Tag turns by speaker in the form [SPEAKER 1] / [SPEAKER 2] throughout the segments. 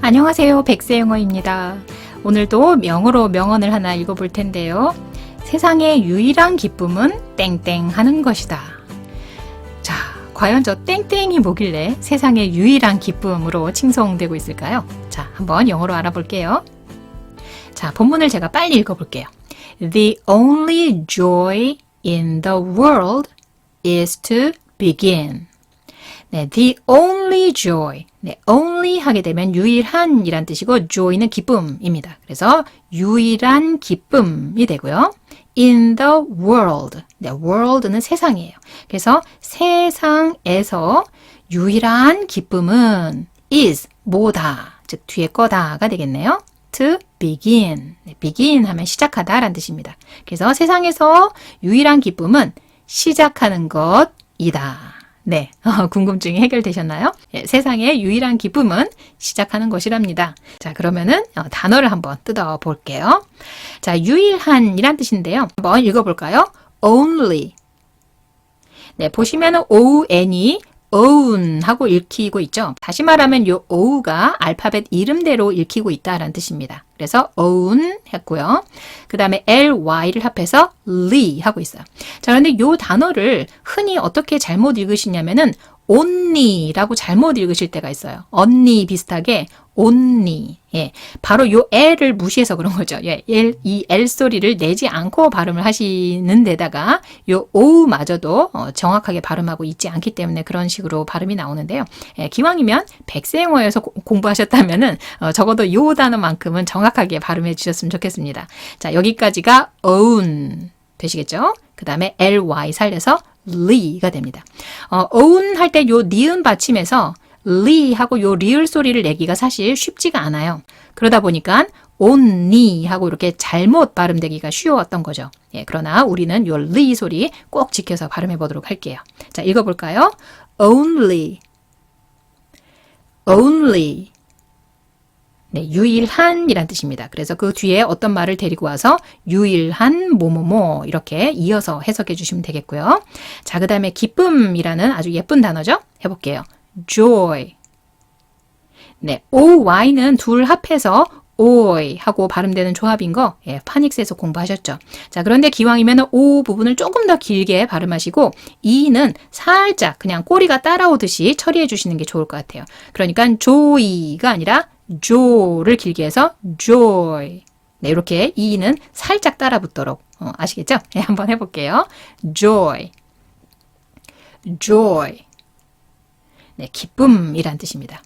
[SPEAKER 1] 안녕하세요. 백세영어입니다. 오늘도 명어로 명언을 하나 읽어볼 텐데요. 세상의 유일한 기쁨은 땡땡 하는 것이다. 자, 과연 저 땡땡이 뭐길래 세상의 유일한 기쁨으로 칭송되고 있을까요? 자, 한번 영어로 알아볼게요. 자, 본문을 제가 빨리 읽어볼게요. The only joy in the world is to begin. 네, the only joy. 네, only 하게 되면 유일한 이란 뜻이고 joy는 기쁨입니다. 그래서 유일한 기쁨이 되고요. in the world. 네, world는 세상이에요. 그래서 세상에서 유일한 기쁨은 is 뭐다. 즉 뒤에 거다가 되겠네요. to begin. 네, begin 하면 시작하다 라는 뜻입니다. 그래서 세상에서 유일한 기쁨은 시작하는 것이다. 네, 궁금증이 해결되셨나요? 예, 세상의 유일한 기쁨은 시작하는 것이랍니다. 자, 그러면은 단어를 한번 뜯어 볼게요. 자, 유일한이란 뜻인데요. 한번 읽어볼까요? only. 네, 보시면은 on이 own 하고 읽히고 있죠. 다시 말하면 요 o가 알파벳 이름대로 읽히고 있다라는 뜻입니다. 그래서 own 했고요. 그 다음에 ly를 합해서 ly 하고 있어요. 자, 그런데 요 단어를 흔히 어떻게 잘못 읽으시냐면은 only라고 잘못 읽으실 때가 있어요. 언니 비슷하게 only. 예, 바로 요 L을 무시해서 그런 거죠. 예, 이 L 소리를 내지 않고 발음을 하시는 데다가 요 O마저도 정확하게 발음하고 있지 않기 때문에 그런 식으로 발음이 나오는데요. 예, 기왕이면 백세영어에서 공부하셨다면은 적어도 요 단어만큼은 정확하게 발음해 주셨으면 좋겠습니다. 자, 여기까지가 own 되시겠죠? 그 다음에 ly 살려서 ly가 됩니다. own 할 때 요 니은 받침에서 ly 하고 요 리을 소리를 내기가 사실 쉽지가 않아요. 그러다 보니까 only 하고 이렇게 잘못 발음되기가 쉬웠던 거죠. 예, 그러나 우리는 요 ly 소리 꼭 지켜서 발음해 보도록 할게요. 자, 읽어볼까요? only, only. 네, 유일한 이란 뜻입니다. 그래서 그 뒤에 어떤 말을 데리고 와서 유일한 뭐뭐뭐 이렇게 이어서 해석해 주시면 되겠고요. 자, 그 다음에 기쁨이라는 아주 예쁜 단어죠. 해볼게요. joy. 네, oy는 둘 합해서 oy 하고 발음되는 조합인 거 예, 파닉스에서 공부하셨죠. 자, 그런데 기왕이면 o 부분을 조금 더 길게 발음하시고 e는 살짝 그냥 꼬리가 따라오듯이 처리해 주시는 게 좋을 것 같아요. 그러니까 joy가 아니라 jo를 길게 해서 joy. 네, 이렇게 e는 살짝 따라 붙도록 아시겠죠? 네, 한번 해볼게요. joy, joy. 네, 기쁨이란 뜻입니다.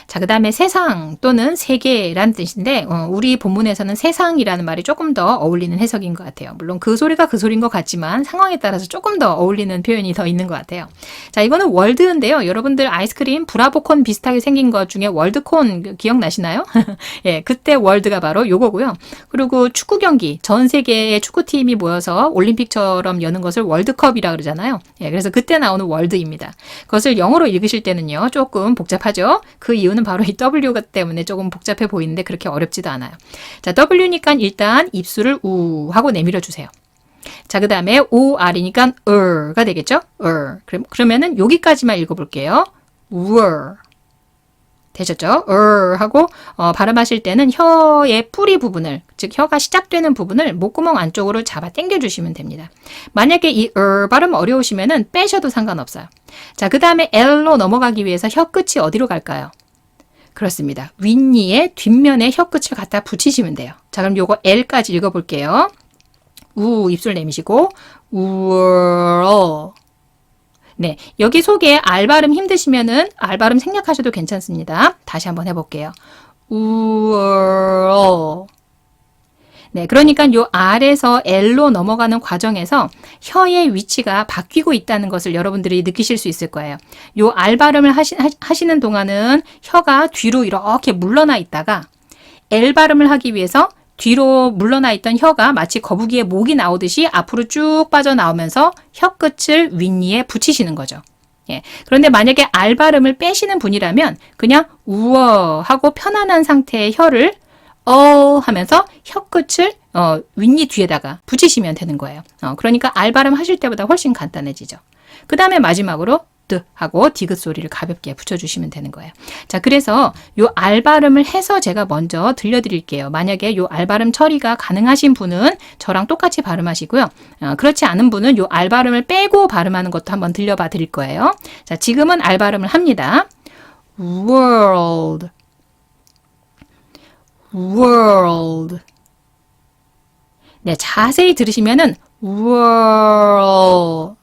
[SPEAKER 1] 자, 그 다음에 세상 또는 세계란 뜻인데 우리 본문에서는 세상이라는 말이 조금 더 어울리는 해석인 것 같아요. 물론 그 소리가 그 소리인 것 같지만 상황에 따라서 조금 더 어울리는 표현이 더 있는 것 같아요. 자, 이거는 월드인데요. 여러분들 아이스크림 브라보콘 비슷하게 생긴 것 중에 월드콘 기억나시나요? 예, 그때 월드가 바로 요거고요. 그리고 축구 경기, 전 세계의 축구팀이 모여서 올림픽처럼 여는 것을 월드컵이라 그러잖아요. 예, 그래서 그때 나오는 월드입니다. 그것을 영어로 읽으실 때는요, 조금 복잡하죠? 그 이유는 바로 이 W가 때문에 조금 복잡해 보이는데 그렇게 어렵지도 않아요. 자, W니까 일단 입술을 우 하고 내밀어 주세요. 자, 그 다음에 OR이니까 가 되겠죠? 그러면은 여기까지만 읽어볼게요. were. 되셨죠? 하고 발음하실 때는 혀의 뿌리 부분을, 즉 혀가 시작되는 부분을 목구멍 안쪽으로 잡아 당겨 주시면 됩니다. 만약에 이 발음 어려우시면은 빼셔도 상관없어요. 자, 그 다음에 L로 넘어가기 위해서 혀 끝이 어디로 갈까요? 그렇습니다. 윗니의 뒷면에 혀 끝을 갖다 붙이시면 돼요. 자, 그럼 요거 L까지 읽어볼게요. 우 입술 내미시고 우어. 네, 여기 속에 알 발음 힘드시면은 알 발음 생략하셔도 괜찮습니다. 다시 한번 해볼게요. 우어. 네, 그러니까 요 R에서 L로 넘어가는 과정에서 혀의 위치가 바뀌고 있다는 것을 여러분들이 느끼실 수 있을 거예요. 요 R 발음을 하시는 동안은 혀가 뒤로 이렇게 물러나 있다가 L 발음을 하기 위해서 뒤로 물러나 있던 혀가 마치 거북이의 목이 나오듯이 앞으로 쭉 빠져나오면서 혀 끝을 윗니에 붙이시는 거죠. 예. 그런데 만약에 R 발음을 빼시는 분이라면 그냥 우어 하고 편안한 상태의 혀를 하면서 혀 끝을 윗니 뒤에다가 붙이시면 되는 거예요. 그러니까 R 발음 하실 때보다 훨씬 간단해지죠. 그 다음에 마지막으로 하고 디귿 소리를 가볍게 붙여주시면 되는 거예요. 자, 그래서 요 알 발음을 해서 제가 먼저 들려드릴게요. 만약에 요 알 발음 처리가 가능하신 분은 저랑 똑같이 발음하시고요. 그렇지 않은 분은 요 알 발음을 빼고 발음하는 것도 한번 들려봐 드릴 거예요. 자, 지금은 알 발음을 합니다. world, world. 네, 자세히 들으시면은 world,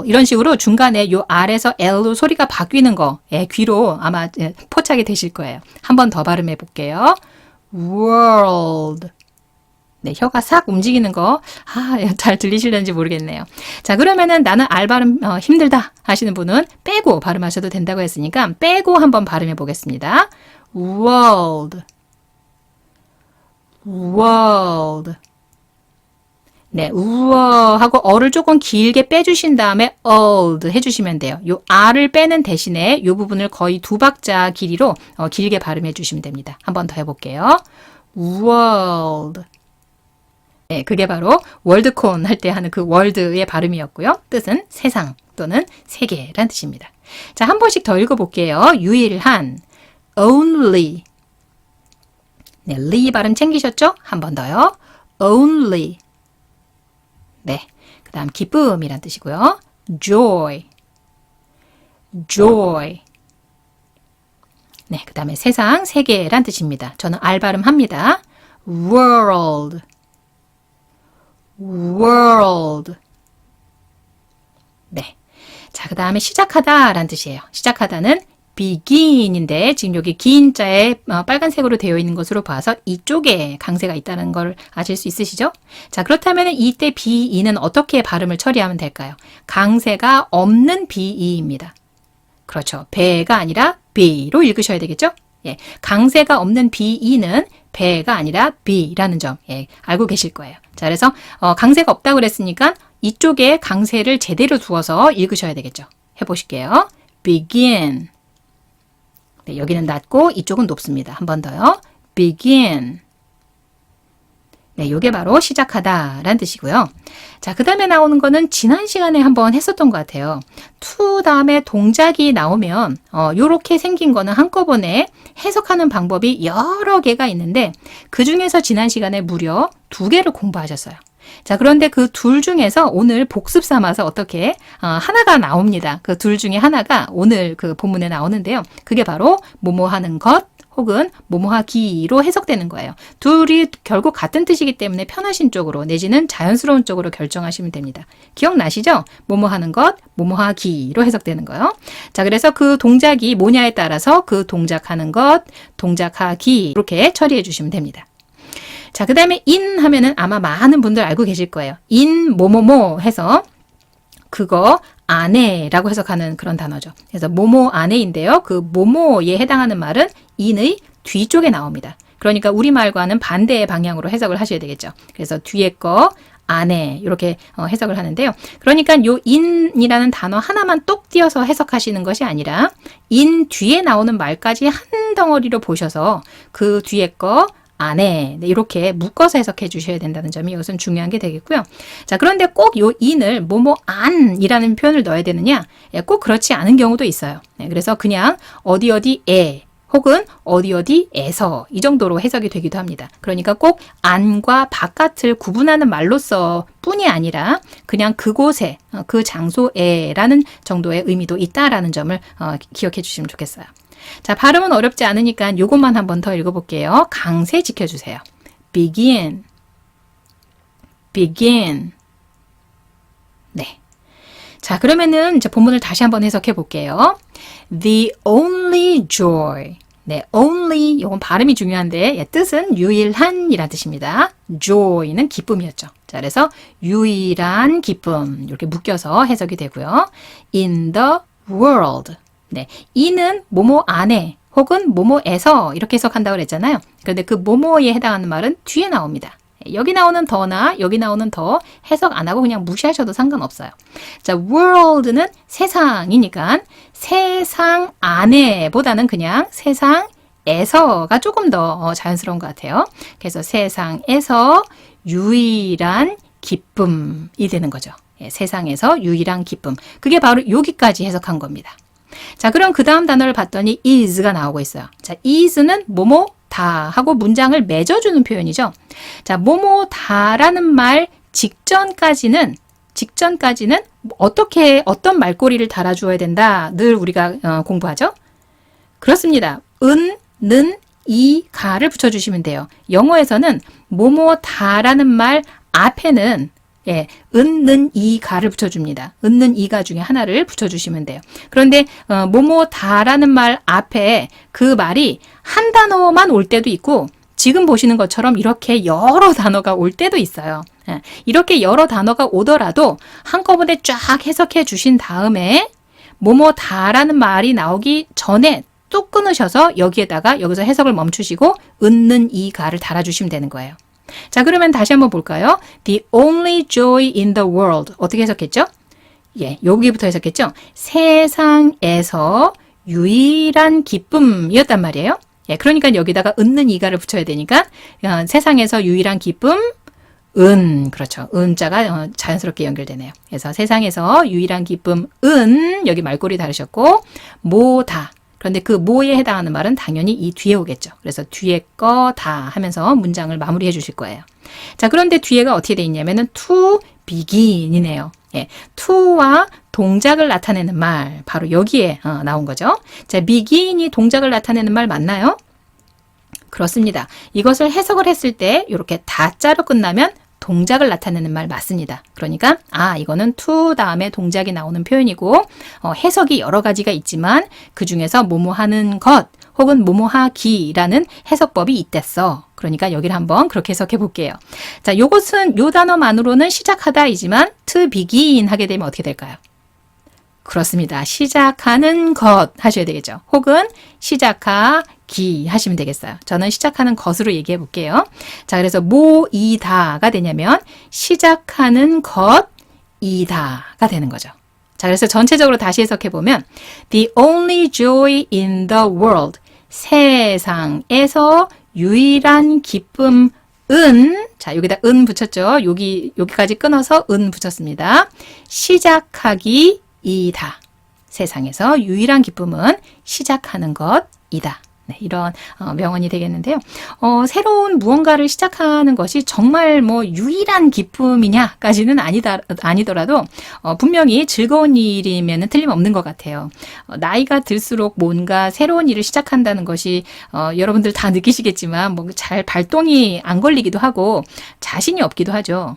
[SPEAKER 1] 이런 식으로 중간에 요 R에서 L로 소리가 바뀌는 거 귀로 아마 포착이 되실 거예요. 한 번 더 발음해 볼게요. world. 네, 혀가 싹 움직이는 거, 잘 들리실는지 모르겠네요. 자, 그러면은 나는 알 발음 힘들다 하시는 분은 빼고 발음하셔도 된다고 했으니까 빼고 한번 발음해 보겠습니다. world, world. 네, 우어 하고 어를 조금 길게 빼주신 다음에 old 해주시면 돼요. 요 R을 빼는 대신에 요 부분을 거의 2박자 길이로 길게 발음해 주시면 됩니다. 한 번 더 해볼게요. world. 네, 그게 바로 월드콘 할 때 하는 그 월드의 발음이었고요. 뜻은 세상 또는 세계란 뜻입니다. 자, 한 번씩 더 읽어볼게요. 유일한, only. 네, 리 발음 챙기셨죠? 한 번 더요. only. 네, 그 다음 기쁨이란 뜻이고요. joy, joy. 네, 그 다음에 세상, 세계란 뜻입니다. 저는 알 발음합니다. world, world. 네, 자, 그 다음에 시작하다란 뜻이에요. 시작하다는 begin인데 지금 여기 긴 자에 빨간색으로 되어 있는 것으로 봐서 이쪽에 강세가 있다는 걸 아실 수 있으시죠? 자, 그렇다면 이때 be는 어떻게 발음을 처리하면 될까요? 강세가 없는 be입니다. 그렇죠. 배가 아니라 be로 읽으셔야 되겠죠? 예, 강세가 없는 be는 배가 아니라 be라는 점 알고 계실 거예요. 자, 그래서 강세가 없다고 그랬으니까 이쪽에 강세를 제대로 두어서 읽으셔야 되겠죠. 해보실게요. begin. 네, 여기는 낮고 이쪽은 높습니다. 한 번 더요. begin. 네, 요게 바로 시작하다 라는 뜻이고요. 자, 그 다음에 나오는 거는 지난 시간에 한번 했었던 것 같아요. to 다음에 동작이 나오면 요렇게 생긴 거는 한꺼번에 해석하는 방법이 여러 개가 있는데 그 중에서 지난 시간에 무려 2개를 공부하셨어요. 자, 그런데 그 둘 중에서 오늘 복습 삼아서 어떻게 하나가 나옵니다. 그 둘 중에 하나가 오늘 그 본문에 나오는데요. 그게 바로 뭐뭐 하는 것 혹은 뭐뭐 하기로 해석되는 거예요. 둘이 결국 같은 뜻이기 때문에 편하신 쪽으로 내지는 자연스러운 쪽으로 결정하시면 됩니다. 기억나시죠? 뭐뭐 하는 것, 뭐뭐 하기로 해석되는 거예요. 자, 그래서 그 동작이 뭐냐에 따라서 그 동작하는 것, 동작하기 이렇게 처리해 주시면 됩니다. 자, 그 다음에 in 하면은 아마 많은 분들 알고 계실 거예요. in 뭐뭐뭐 해서 그거 안에라고 해석하는 그런 단어죠. 그래서 뭐뭐 안에인데요. 그 뭐뭐에 해당하는 말은 in의 뒤쪽에 나옵니다. 그러니까 우리말과는 반대의 방향으로 해석을 하셔야 되겠죠. 그래서 뒤에 거 안에 이렇게 해석을 하는데요. 그러니까 요 in이라는 단어 하나만 똑 띄어서 해석하시는 것이 아니라 in 뒤에 나오는 말까지 한 덩어리로 보셔서 그 뒤에 거 안에 이렇게 묶어서 해석해 주셔야 된다는 점이 이것은 중요한 게 되겠고요. 자, 그런데 꼭 요 in을 뭐뭐 안이라는 표현을 넣어야 되느냐? 꼭 그렇지 않은 경우도 있어요. 그래서 그냥 어디 어디에 혹은 어디 어디에서 이 정도로 해석이 되기도 합니다. 그러니까 꼭 안과 바깥을 구분하는 말로서 뿐이 아니라 그냥 그곳에 그 장소에라는 정도의 의미도 있다라는 점을 기억해 주시면 좋겠어요. 자, 발음은 어렵지 않으니까 요것만 한번 더 읽어볼게요. 강세 지켜주세요. begin, begin. 네. 자, 그러면은 이제 본문을 다시 한번 해석해 볼게요. The only joy. 네, only 이건 발음이 중요한데 뜻은 유일한이란 뜻입니다. joy는 기쁨이었죠. 자, 그래서 유일한 기쁨 이렇게 묶여서 해석이 되고요. in the world. 네, 이는 뭐뭐 안에 혹은 뭐뭐에서 이렇게 해석한다고 그랬잖아요. 그런데 그 뭐뭐에 해당하는 말은 뒤에 나옵니다. 여기 나오는 더나 여기 나오는 더 해석 안 하고 그냥 무시하셔도 상관없어요. 자, world는 세상이니까 세상 안에 보다는 그냥 세상에서가 조금 더 자연스러운 것 같아요. 그래서 세상에서 유일한 기쁨이 되는 거죠. 예, 세상에서 유일한 기쁨. 그게 바로 여기까지 해석한 겁니다. 자, 그럼 그 다음 단어를 봤더니 is가 나오고 있어요. 자, is는 뭐뭐다 하고 문장을 맺어주는 표현이죠. 자, 뭐뭐다라는 말 직전까지는 어떤 말꼬리를 달아주어야 된다. 늘 우리가 공부하죠. 그렇습니다. 는, 이, 가를 붙여주시면 돼요. 영어에서는 뭐뭐다라는 말 앞에는 예, 는, 이, 가를 붙여줍니다. 는, 이가 중에 하나를 붙여주시면 돼요. 그런데 뭐뭐다라는 말 앞에 그 말이 한 단어만 올 때도 있고 지금 보시는 것처럼 이렇게 여러 단어가 올 때도 있어요. 예, 이렇게 여러 단어가 오더라도 한꺼번에 쫙 해석해 주신 다음에 뭐뭐다라는 말이 나오기 전에 뚝 끊으셔서 여기서 해석을 멈추시고 는, 이, 가를 달아주시면 되는 거예요. 자, 그러면 다시 한번 볼까요? The only joy in the world. 어떻게 해석했죠? 예, 여기부터 해석했죠? 세상에서 유일한 기쁨이었단 말이에요. 예, 그러니까 여기다가 는, 이가를 붙여야 되니까 세상에서 유일한 기쁨, 그렇죠. 자가 자연스럽게 연결되네요. 그래서 세상에서 유일한 기쁨, 여기 말꼬리 달으셨고, 뭐다. 그런데 그 뭐에 해당하는 말은 당연히 이 뒤에 오겠죠. 그래서 뒤에 거다 하면서 문장을 마무리해 주실 거예요. 자, 그런데 뒤에가 어떻게 돼 있냐면은 to begin이네요. 예, to와 동작을 나타내는 말, 바로 여기에 나온 거죠. 자, begin이 동작을 나타내는 말 맞나요? 그렇습니다. 이것을 해석을 했을 때 이렇게 다자로 끝나면 동작을 나타내는 말 맞습니다. 그러니까 이거는 to 다음에 동작이 나오는 표현이고 해석이 여러 가지가 있지만 그 중에서 뭐뭐 하는 것 혹은 뭐뭐 하기라는 해석법이 있댔어. 그러니까 여기를 한번 그렇게 해석해 볼게요. 자, 요것은 요 단어만으로는 시작하다이지만 to begin 하게 되면 어떻게 될까요? 그렇습니다. 시작하는 것 하셔야 되겠죠. 혹은 시작하기 하시면 되겠어요. 저는 시작하는 것으로 얘기해 볼게요. 자, 그래서 뭐이다가 되냐면 시작하는 것이다가 되는 거죠. 자, 그래서 전체적으로 다시 해석해 보면 The only joy in the world. 세상에서 유일한 기쁨은 자, 여기다 붙였죠. 여기까지 끊어서 붙였습니다. 시작하기 이다. 세상에서 유일한 기쁨은 시작하는 것이다. 네, 이런 명언이 되겠는데요. 새로운 무언가를 시작하는 것이 정말 유일한 기쁨이냐까지는 아니더라도 분명히 즐거운 일이면 틀림없는 것 같아요. 나이가 들수록 뭔가 새로운 일을 시작한다는 것이 여러분들 다 느끼시겠지만 잘 발동이 안 걸리기도 하고 자신이 없기도 하죠.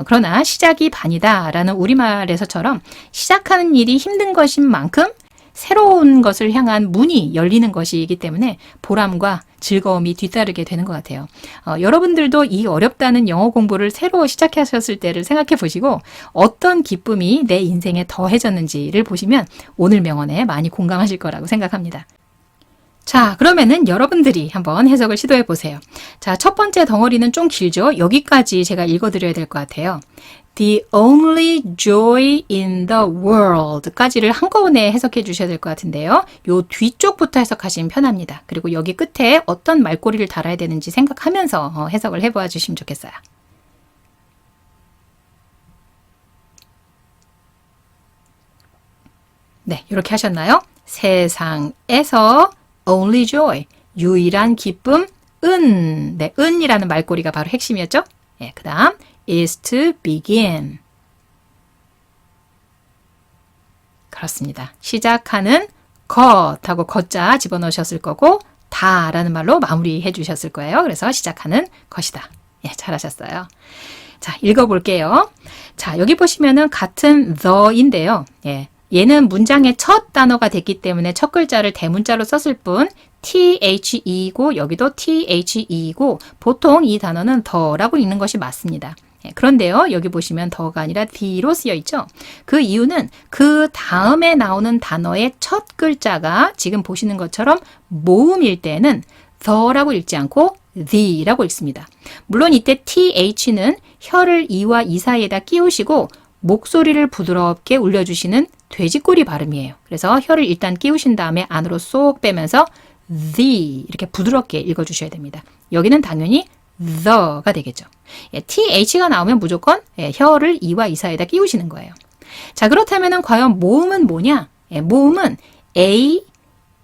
[SPEAKER 1] 그러나 시작이 반이다라는 우리말에서처럼 시작하는 일이 힘든 것인 만큼 새로운 것을 향한 문이 열리는 것이기 때문에 보람과 즐거움이 뒤따르게 되는 것 같아요. 여러분들도 이 어렵다는 영어 공부를 새로 시작하셨을 때를 생각해 보시고 어떤 기쁨이 내 인생에 더해졌는지를 보시면 오늘 명언에 많이 공감하실 거라고 생각합니다. 자, 그러면은 여러분들이 한번 해석을 시도해 보세요. 자, 첫 번째 덩어리는 좀 길죠? 여기까지 제가 읽어드려야 될 것 같아요. The only joy in the world 까지를 한꺼번에 해석해 주셔야 될 것 같은데요. 요 뒤쪽부터 해석하시면 편합니다. 그리고 여기 끝에 어떤 말꼬리를 달아야 되는지 생각하면서 해석을 해보아 주시면 좋겠어요. 네, 이렇게 하셨나요? 세상에서 only joy, 유일한 기쁨, 네, 이라는 말꼬리가 바로 핵심이었죠? 네, 그 다음 is to begin. 그렇습니다. 시작하는 것하고 것자 집어넣으셨을 거고 다라는 말로 마무리해 주셨을 거예요. 그래서 시작하는 것이다. 예, 잘하셨어요. 자, 읽어볼게요. 자, 여기 보시면은 같은 the인데요. 예, 얘는 문장의 첫 단어가 됐기 때문에 첫 글자를 대문자로 썼을 뿐 the이고 여기도 the이고 보통 이 단어는 the라고 읽는 것이 맞습니다. 그런데요, 여기 보시면 더가 아니라 the로 쓰여 있죠. 그 이유는 그 다음에 나오는 단어의 첫 글자가 지금 보시는 것처럼 모음일 때는 the라고 읽지 않고 the라고 읽습니다. 물론 이때 th는 혀를 이와 이 사이에다 끼우시고 목소리를 부드럽게 울려주시는 돼지꼬리 발음이에요. 그래서 혀를 일단 끼우신 다음에 안으로 쏙 빼면서 the 이렇게 부드럽게 읽어주셔야 됩니다. 여기는 당연히 the가 되겠죠. th가 나오면 무조건 혀를 이와 이 사이에다 끼우시는 거예요. 자, 그렇다면은 과연 모음은 뭐냐? 모음은 A,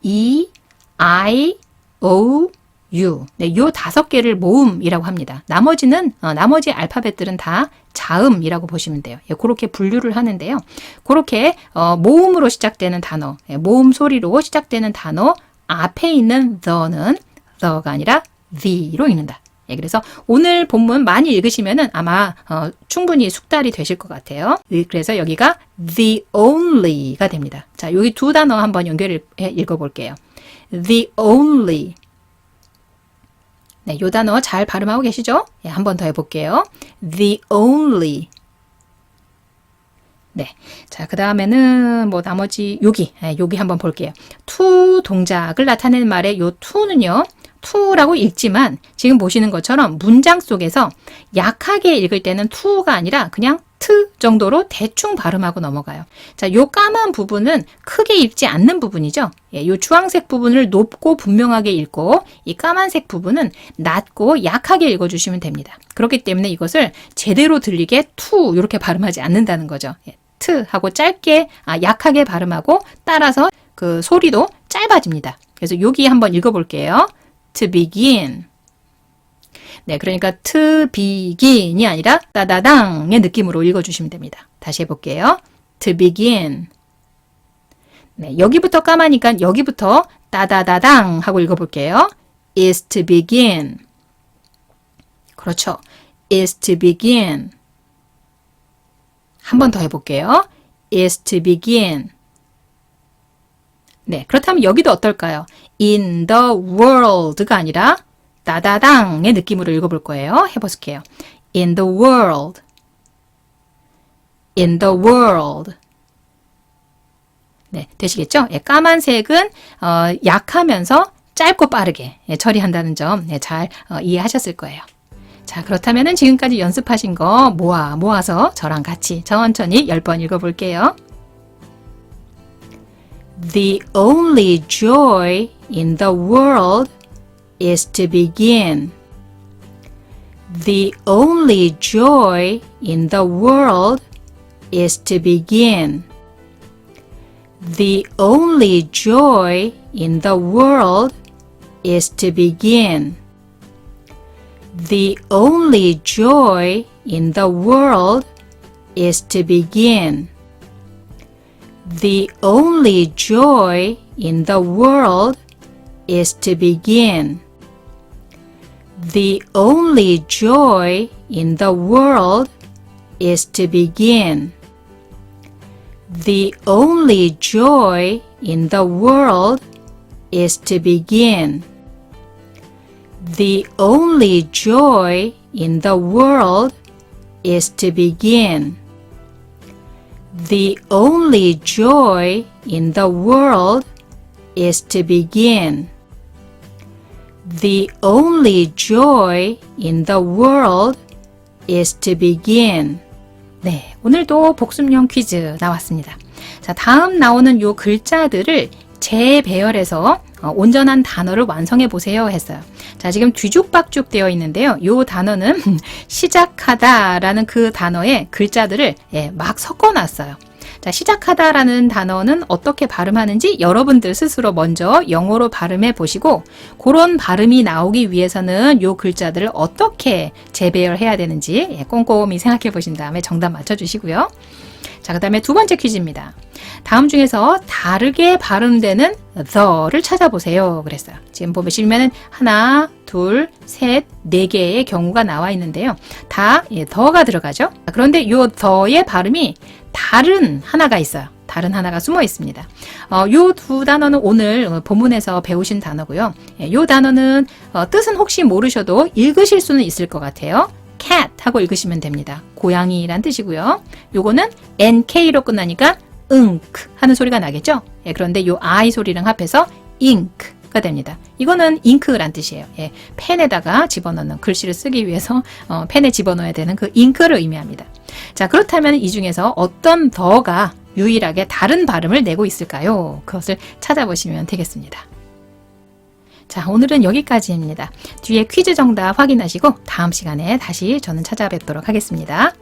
[SPEAKER 1] E, I, O, U. 네, 요 5개를 모음이라고 합니다. 나머지는 나머지 알파벳들은 다 자음이라고 보시면 돼요. 그렇게 분류를 하는데요. 그렇게 모음으로 시작되는 단어, 모음 소리로 시작되는 단어 앞에 있는 the는 the가 아니라 the로 읽는다. 그래서 오늘 본문 많이 읽으시면은 아마 충분히 숙달이 되실 것 같아요. 그래서 여기가 the only가 됩니다. 자, 여기 두 단어 한번 연결해 읽어볼게요. the only. 네, 요 단어 잘 발음하고 계시죠? 한 번 더 해볼게요. the only. 네. 자, 그 다음에는 뭐 나머지 여기 한번 볼게요. to 동작을 나타내는 말의 요 to는요. to라고 읽지만 지금 보시는 것처럼 문장 속에서 약하게 읽을 때는 to가 아니라 그냥 트 정도로 대충 발음하고 넘어가요. 자, 요 까만 부분은 크게 읽지 않는 부분이죠. 요 주황색 부분을 높고 분명하게 읽고 이 까만색 부분은 낮고 약하게 읽어주시면 됩니다. 그렇기 때문에 이것을 제대로 들리게 투 이렇게 발음하지 않는다는 거죠. 트 하고 짧게 약하게 발음하고 따라서 그 소리도 짧아집니다. 그래서 여기 한번 읽어볼게요. To begin. 네, 그러니까 to begin이 아니라 따다당의 느낌으로 읽어주시면 됩니다. 다시 해볼게요. To begin. 네, 여기부터 까마니까 여기부터 따다다당 하고 읽어볼게요. Is to begin. 그렇죠. Is to begin. 한 번 더 해볼게요. Is to begin. 네, 그렇다면 여기도 어떨까요? In the world가 아니라 따다당의 느낌으로 읽어볼 거예요. 해보실게요. In the world. In the world. 네, 되시겠죠? 까만색은 약하면서 짧고 빠르게 처리한다는 점 잘 이해하셨을 거예요. 자, 그렇다면 지금까지 연습하신 거 모아서 저랑 같이 천천히 10번 읽어볼게요. The only joy in the world is to begin. The only joy in the world is to begin. The only joy in the world is to begin. The only joy in the world is to begin. The only joy in the world is to begin. The only joy in the world is to begin. The only joy in the world is to begin. The only joy in the world is to begin. The only joy in the world is to begin. The only joy in the world is to begin. 네, 오늘도 복습용 퀴즈 나왔습니다. 자, 다음 나오는 요 글자들을 재배열해서 온전한 단어를 완성해 보세요 했어요. 자, 지금 뒤죽박죽 되어 있는데요. 요 단어는 시작하다라는 그 단어의 글자들을 막 섞어 놨어요. 자, 시작하다라는 단어는 어떻게 발음하는지 여러분들 스스로 먼저 영어로 발음해 보시고 그런 발음이 나오기 위해서는 요 글자들을 어떻게 재배열해야 되는지 꼼꼼히 생각해 보신 다음에 정답 맞춰주시고요. 자, 그 다음에 두 번째 퀴즈입니다. 다음 중에서 다르게 발음되는 the를 찾아보세요. 그랬어요. 지금 보시면은 하나, 둘, 셋, 네 개의 경우가 나와 있는데요. 다 the가 들어가죠. 그런데 요 the의 발음이 다른 하나가 있어요. 다른 하나가 숨어 있습니다. 요 두 단어는 오늘 본문에서 배우신 단어고요. 요 단어는 뜻은 혹시 모르셔도 읽으실 수는 있을 것 같아요. cat 하고 읽으시면 됩니다. 고양이란 뜻이고요. 요거는 nk로 끝나니까 ink 하는 소리가 나겠죠? 그런데 요 I 소리랑 합해서 ink가 됩니다. 이거는 ink란 뜻이에요. 펜에다가 집어넣는 글씨를 쓰기 위해서 펜에 집어넣어야 되는 그 ink를 의미합니다. 자, 그렇다면 이 중에서 어떤 더가 유일하게 다른 발음을 내고 있을까요? 그것을 찾아보시면 되겠습니다. 자, 오늘은 여기까지입니다. 뒤에 퀴즈 정답 확인하시고 다음 시간에 다시 저는 찾아뵙도록 하겠습니다.